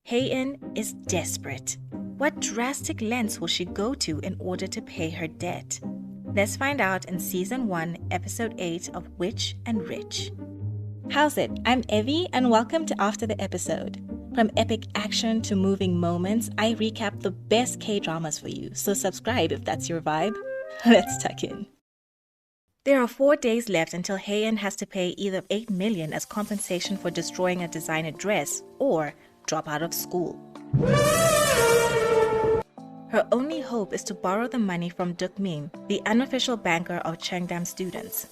Hye-in is desperate. What drastic lengths will she go to in order to pay her debt? Let's find out in Season 1, Episode 8 of Witch and Rich. How's it? I'm Evie and welcome to After the Episode. From epic action to moving moments, I recap the best K-dramas for you, so subscribe if that's your vibe. Let's tuck in. There are 4 days left until Hye-in has to pay either 8 million as compensation for destroying a designer dress or drop out of school. Her only hope is to borrow the money from Duk-min, the unofficial banker of Cheongdam students.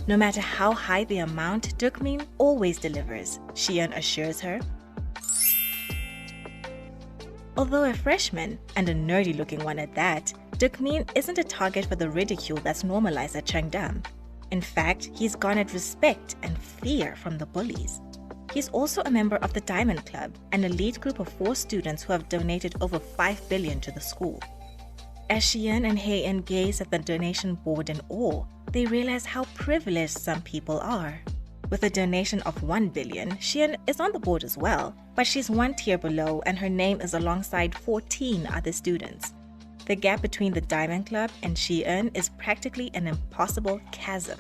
No matter how high the amount, Duk-min always delivers, Si-eun assures her. Although a freshman, and a nerdy-looking one at that, Duk-min isn't a target for the ridicule that's normalized at Cheongdam. In fact, he's garnered respect and fear from the bullies. He's also a member of the Diamond Club, an elite group of 4 students who have donated over 5 billion to the school. As Si-eun and Hye-in gaze at the donation board in awe, they realize how privileged some people are. With a donation of 1 billion, Si-eun is on the board as well, but she's 1 tier below and her name is alongside 14 other students. The gap between the Diamond Club and Si-eun is practically an impossible chasm.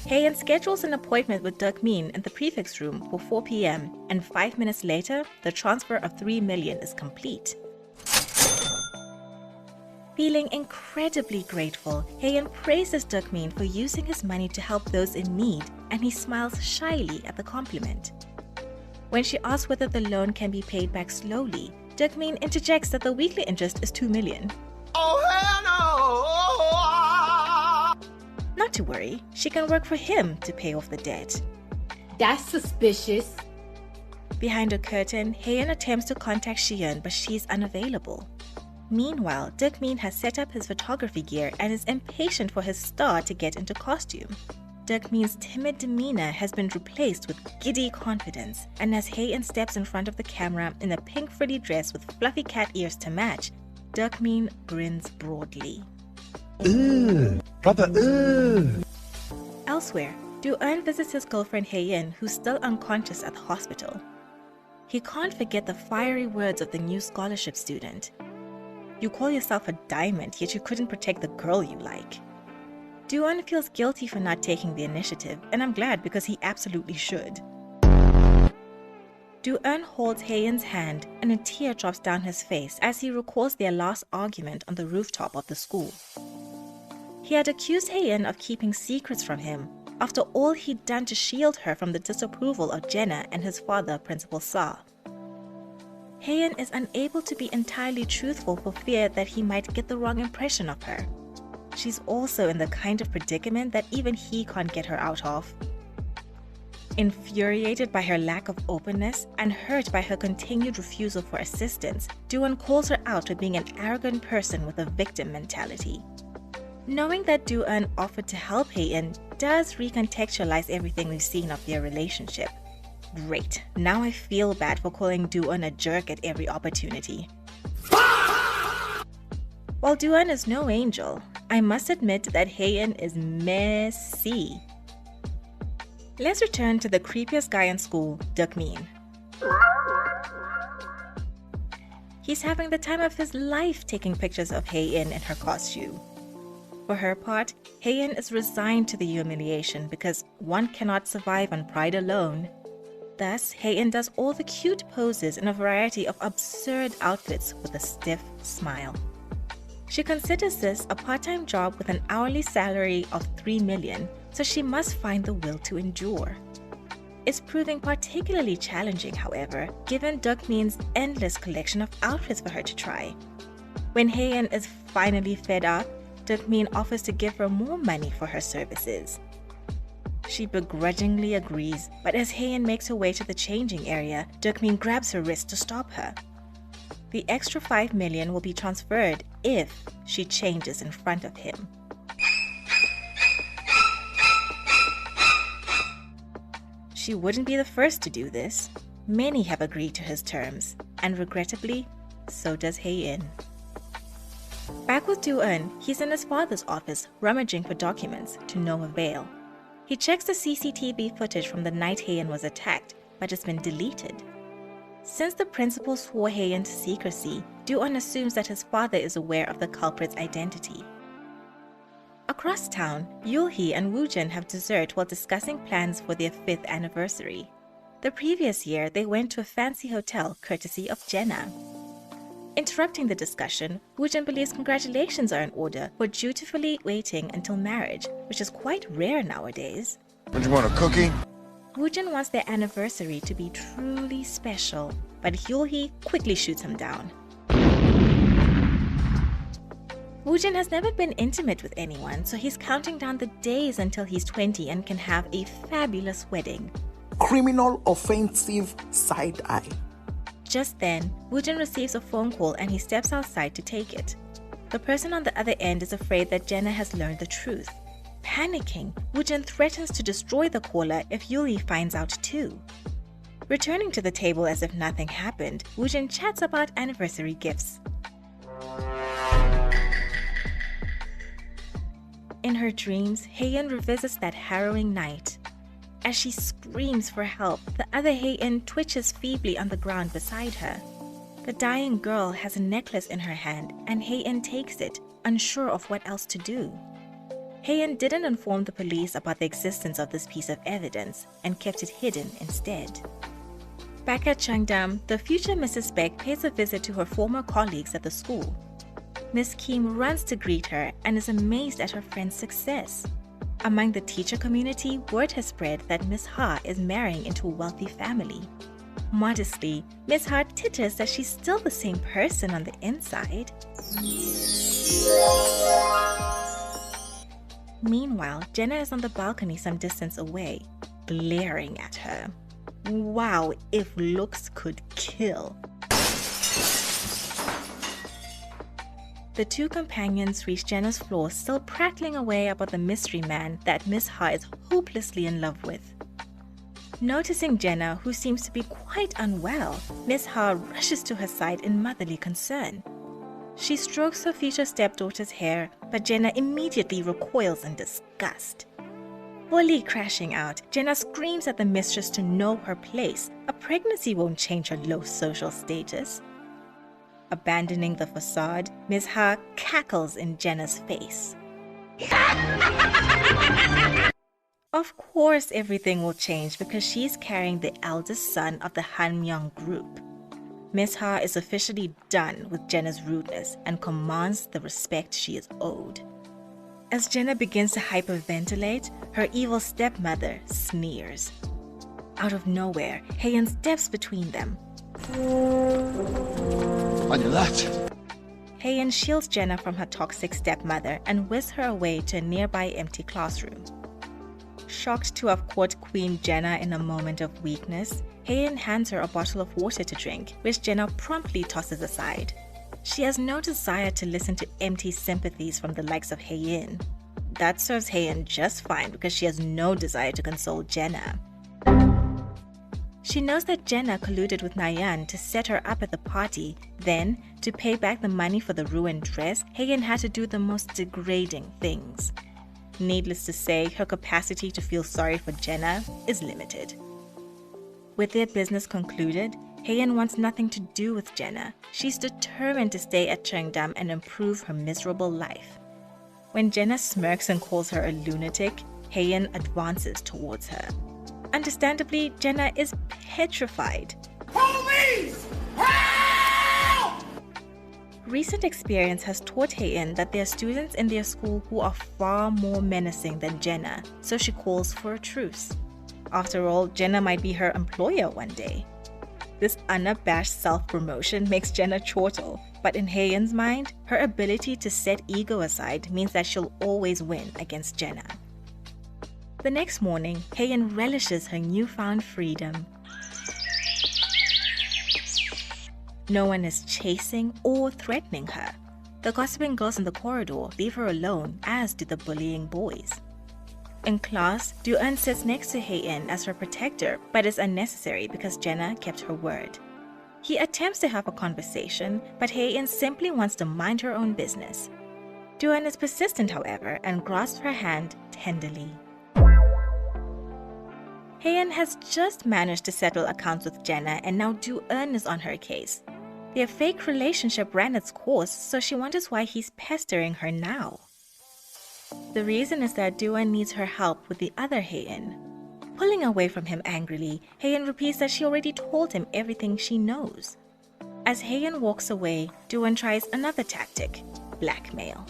Hye-in schedules an appointment with Duk-min in the prefect's room for 4 p.m. and 5 minutes later, the transfer of 3 million is complete. Feeling incredibly grateful, Hye-in praises Duk-min for using his money to help those in need, and he smiles shyly at the compliment. When she asks whether the loan can be paid back slowly, Duk-min interjects that the weekly interest is 2 million. Oh, hell no! Not to worry, she can work for him to pay off the debt. That's suspicious. Behind a curtain, Hye-in attempts to contact Si-eun, but she's unavailable. Meanwhile, Duk-min has set up his photography gear and is impatient for his star to get into costume. Duk-min's timid demeanor has been replaced with giddy confidence, and as Hye-in steps in front of the camera in a pink frilly dress with fluffy cat ears to match, Duk-min grins broadly. Elsewhere, Do-eon visits his girlfriend Hye-in, who's still unconscious at the hospital. He can't forget the fiery words of the new scholarship student. You call yourself a diamond, yet you couldn't protect the girl you like. Do-eon feels guilty for not taking the initiative, and I'm glad because he absolutely should. Do-eon holds Hye-in's hand and a tear drops down his face as he recalls their last argument on the rooftop of the school. He had accused Hye-in of keeping secrets from him after all he'd done to shield her from the disapproval of Jenna and his father, Principal Sa. Hye-in is unable to be entirely truthful for fear that he might get the wrong impression of her. She's also in the kind of predicament that even he can't get her out of. Infuriated by her lack of openness and hurt by her continued refusal for assistance, Do-eon calls her out for being an arrogant person with a victim mentality. Knowing that Do-eon offered to help Hye-in does recontextualize everything we've seen of their relationship. Great, now I feel bad for calling Do-eon a jerk at every opportunity. While Do-eon is no angel, I must admit that Hye-in is messy. Let's return to the creepiest guy in school, Duk-min. He's having the time of his life taking pictures of Hye-in in her costume. For her part, Hye-in is resigned to the humiliation because one cannot survive on pride alone. Thus, Hye-in does all the cute poses in a variety of absurd outfits with a stiff smile. She considers this a part-time job with an hourly salary of 3 million, so she must find the will to endure. It's proving particularly challenging, however, given Duk-min's endless collection of outfits for her to try. When Hye-in is finally fed up, Duk-min offers to give her more money for her services. She begrudgingly agrees, but as Hye-in makes her way to the changing area, Duk-min grabs her wrist to stop her. The extra 5 million will be transferred if she changes in front of him. She wouldn't be the first to do this. Many have agreed to his terms, and regrettably, so does Hye-in. Back with Do-eon, he's in his father's office rummaging for documents to no avail. He checks the CCTV footage from the night Hye-in was attacked, but it's been deleted. Since the principal swore Hye-in to secrecy, Do-eon assumes that his father is aware of the culprit's identity. Across town, Yul-hee and Woo-jin have dessert while discussing plans for their 5th anniversary. The previous year, they went to a fancy hotel courtesy of Jenna. Interrupting the discussion, Woo-jin believes congratulations are in order for dutifully waiting until marriage, which is quite rare nowadays. Would you want a cookie? Woo-jin wants their anniversary to be truly special, but Yul-hee quickly shoots him down. Woo-jin has never been intimate with anyone, so he's counting down the days until he's 20 and can have a fabulous wedding. Criminal offensive side eye. Just then, Woo-jin receives a phone call and he steps outside to take it. The person on the other end is afraid that Jenna has learned the truth. Panicking, Woo-jin threatens to destroy the caller if Yul-hee finds out too. Returning to the table as if nothing happened, Woo-jin chats about anniversary gifts. In her dreams, Hye-in revisits that harrowing night. As she screams for help, the other Hye-in twitches feebly on the ground beside her. The dying girl has a necklace in her hand and Hye-in takes it, unsure of what else to do. Hye-in didn't inform the police about the existence of this piece of evidence and kept it hidden instead. Back at Cheongdam, the future Mrs. Beck pays a visit to her former colleagues at the school. Miss Kim runs to greet her and is amazed at her friend's success. Among the teacher community, word has spread that Miss Ha is marrying into a wealthy family. Modestly, Miss Ha titters that she's still the same person on the inside. Meanwhile, Jenna is on the balcony some distance away, glaring at her. Wow, if looks could kill. The two companions reach Jenna's floor, still prattling away about the mystery man that Miss Ha is hopelessly in love with. Noticing Jenna, who seems to be quite unwell, Miss Ha rushes to her side in motherly concern. She strokes her future stepdaughter's hair, but Jenna immediately recoils in disgust. Fully crashing out, Jenna screams at the mistress to know her place. A pregnancy won't change her low social status. Abandoning the facade, Ms. Ha cackles in Jenna's face. Of course everything will change because she's carrying the eldest son of the Hanmyeong group. Ms. Ha is officially done with Jenna's rudeness and commands the respect she is owed. As Jenna begins to hyperventilate, her evil stepmother sneers. Out of nowhere, Hye-in steps between them. On your left. Hye-in shields Jenna from her toxic stepmother and whisks her away to a nearby empty classroom. Shocked to have caught Queen Jenna in a moment of weakness, Hye-in hands her a bottle of water to drink, which Jenna promptly tosses aside. She has no desire to listen to empty sympathies from the likes of Hye-in. That serves Hye-in just fine because she has no desire to console Jenna. She knows that Jenna colluded with Nayeon to set her up at the party. Then, to pay back the money for the ruined dress, Hye-in had to do the most degrading things. Needless to say, her capacity to feel sorry for Jenna is limited. With their business concluded, Hye-in wants nothing to do with Jenna. She's determined to stay at Cheongdam and improve her miserable life. When Jenna smirks and calls her a lunatic, Hye-in advances towards her. Understandably, Jenna is petrified. Police! Help! Recent experience has taught Hye-in that there are students in their school who are far more menacing than Jenna, so she calls for a truce. After all, Jenna might be her employer one day. This unabashed self-promotion makes Jenna chortle, but in Hye-in's mind, her ability to set ego aside means that she'll always win against Jenna. The next morning, Hye-in relishes her newfound freedom. No one is chasing or threatening her. The gossiping girls in the corridor leave her alone, as do the bullying boys. In class, Do-eon sits next to Hye-in as her protector, but is unnecessary because Jenna kept her word. He attempts to have a conversation, but Hye-in simply wants to mind her own business. Do-eon is persistent, however, and grasps her hand tenderly. Hye-in has just managed to settle accounts with Jenna, and now Do-eon is on her case. Their fake relationship ran its course, so she wonders why he's pestering her now. The reason is that Do-eon needs her help with the other Hye-in. Pulling away from him angrily, Hye-in repeats that she already told him everything she knows. As Hye-in walks away, Do-eon tries another tactic: blackmail.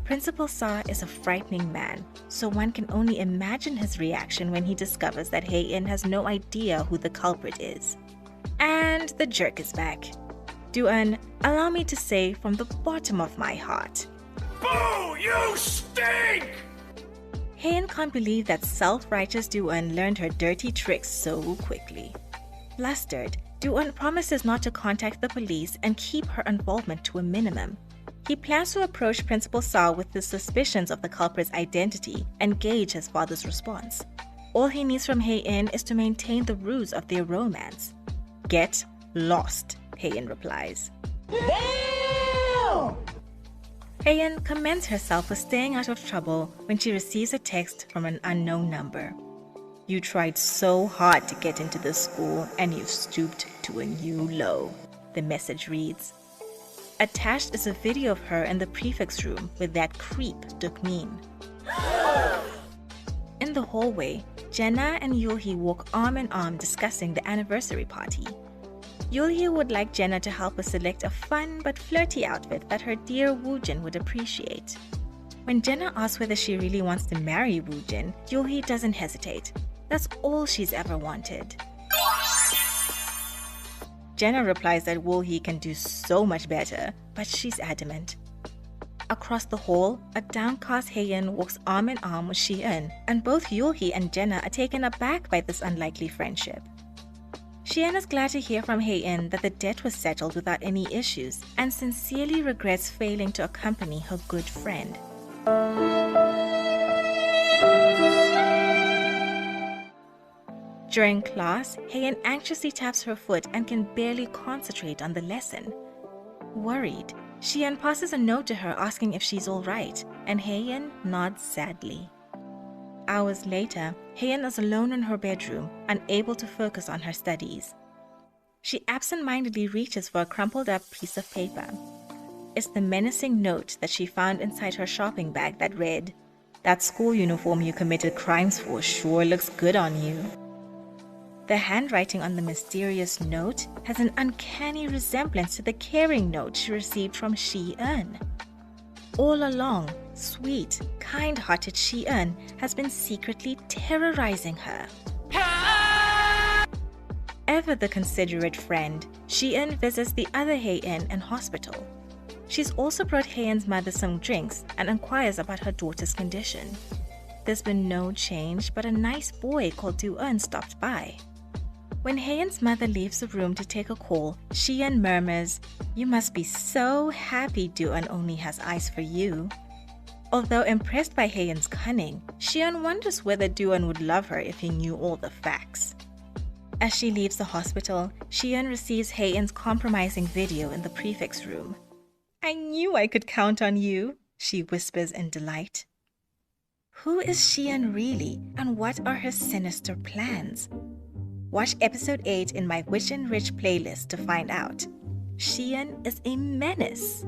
Principal Sa is a frightening man, so one can only imagine his reaction when he discovers that Hye-in has no idea who the culprit is. And the jerk is back. Do-eon, allow me to say from the bottom of my heart, Boo! You stink! Hye-in can't believe that self-righteous Do-eon learned her dirty tricks so quickly. Flustered, Do-eon promises not to contact the police and keep her involvement to a minimum. He plans to approach Principal Sa with his suspicions of the culprit's identity and gauge his father's response. All he needs from Hye-in is to maintain the ruse of their romance. Get lost, Hye-in replies. Damn! Hye-in commends herself for staying out of trouble when she receives a text from an unknown number. You tried so hard to get into this school and you've stooped to a new low, the message reads. Attached is a video of her in the prefects room with that creep Do-min. In the hallway, Jenna and Yul-hee walk arm in arm discussing the anniversary party. Yul-hee would like Jenna to help her select a fun but flirty outfit that her dear Woo-jin would appreciate. When Jenna asks whether she really wants to marry Woo-jin, Yul-hee doesn't hesitate. That's all she's ever wanted. Jenna replies that Woo-hee can do so much better, but she's adamant. Across the hall, a downcast Hye-in walks arm in arm with Si-eun, and both Yul-hee and Jenna are taken aback by this unlikely friendship. Si-eun is glad to hear from Hye-in that the debt was settled without any issues, and sincerely regrets failing to accompany her good friend. During class, Hye-in anxiously taps her foot and can barely concentrate on the lesson. Worried, Si-eun passes a note to her asking if she's alright, and Hye-in nods sadly. Hours later, Hye-in is alone in her bedroom, unable to focus on her studies. She absent-mindedly reaches for a crumpled-up piece of paper. It's the menacing note that she found inside her shopping bag that read, "That school uniform you committed crimes for sure looks good on you." The handwriting on the mysterious note has an uncanny resemblance to the caring note she received from Si-eun. All along, sweet, kind-hearted Si-eun has been secretly terrorizing her. Ever the considerate friend, Si-eun visits the other Hye-in in hospital. She's also brought Hye-in's mother some drinks and inquires about her daughter's condition. There's been no change, but a nice boy called Do-eon stopped by. When Hye-in's mother leaves the room to take a call, Si-eun murmurs, "You must be so happy Do-eon only has eyes for you." Although impressed by Hye-in's cunning, Si-eun wonders whether Do-eon would love her if he knew all the facts. As she leaves the hospital, Si-eun receives Hye-in's compromising video in the prefect's room. "I knew I could count on you," she whispers in delight. Who is Si-eun really, and what are her sinister plans? Watch episode 8 in my Witch and Rich playlist to find out. Si-eun is a menace.